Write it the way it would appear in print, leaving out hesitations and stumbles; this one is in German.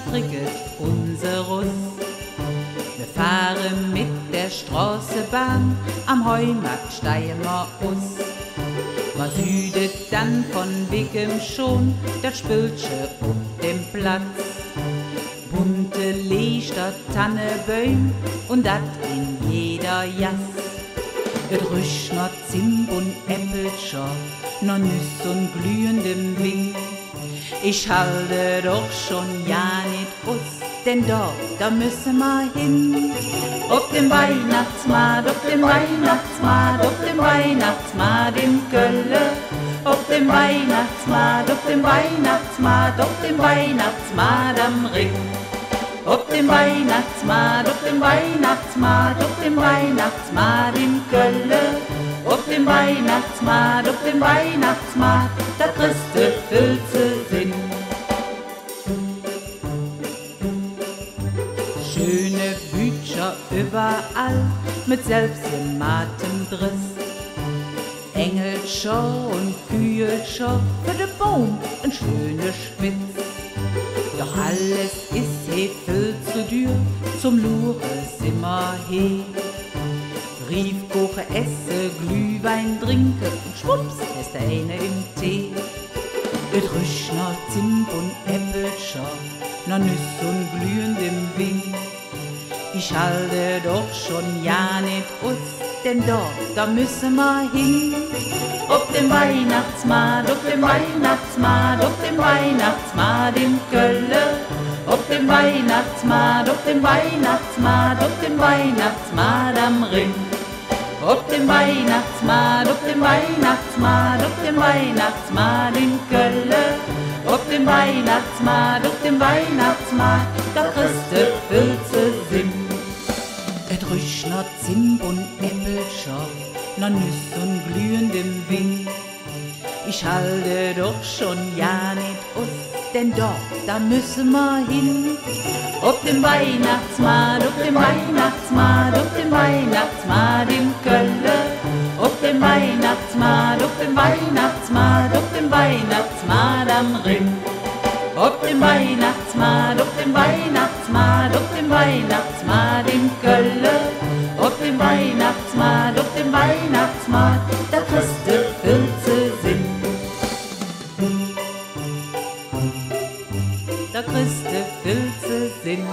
stricket unser Russ. Wir fahren mit der Straßenbahn am Heumarkt Steiermar aus. Man südet dann von Wiggen schon das Spülsche auf dem Platz. Bunte Lichter, Tannebäum und dat in jeder Jass. Et rüscht noch Zimt und Äppelscher, noch Nüss und glühendem Wing. Ich halte doch schon ja nicht aus, denn da müssen wir hin. Auf dem Weihnachtsmarkt, auf dem Weihnachtsmarkt, auf dem Weihnachtsmarkt in Kölle. Auf dem Weihnachtsmarkt, auf dem Weihnachtsmarkt, auf dem Weihnachtsmarkt am Ring. Auf dem Weihnachtsmarkt, auf dem Weihnachtsmarkt, auf dem Weihnachtsmarkt in Kölle. Auf dem Weihnachtsmarkt, auf dem Weihnachtsmarkt, da kriegst du Filze Sinn. Schöne Bücher überall mit selbstgemahltem Driss. Engelscher und Kühlscher für den Baum ein schöner Spitz. Doch alles ist he viel zu dür, zum Lure sind wir he. Rief, koche, esse, Glühwein trinke und schwupps ist der eine im Tee. Et rüscht noch Zimt und Äppelscher, noch Nüss und glühendem Wing. Ich halte doch schon ja nicht aus, denn da müssen wir hin. Auf dem Weihnachtsmarkt, auf dem Weihnachtsmarkt, auf dem Weihnachtsmarkt in Kölle. Auf dem Weihnachtsmarkt, auf dem Weihnachtsmarkt, auf dem Weihnachtsmarkt am Ring. Auf dem Weihnachtsmarkt, auf dem Weihnachtsmarkt, auf dem Weihnachtsmarkt in Kölle. Auf dem Weihnachtsmarkt, auf dem Weihnachtsmarkt, da kriegst du Filze Sinn. Et rüscht noch Zimt und Äppelscher, noch Nüss und glühendem Wing. Ich halte doch schon ja nicht aus, denn da müssen wir hin. Auf dem Weihnachtsmarkt, auf dem Weihnachtsmarkt, auf dem Weihnachtsmarkt in Kölle. Auf dem Weihnachtsmarkt, auf dem Weihnachtsmarkt, auf dem Weihnachtsmarkt am Ring. Auf dem Weihnachtsmarkt, auf dem Weihnachtsmarkt, auf dem Weihnachtsmarkt in Kölle. Auf dem Weihnachtsmarkt, auf dem Weihnachtsmarkt, da kriegst du Filze Sinn. Da kriegst du Filze Sinn.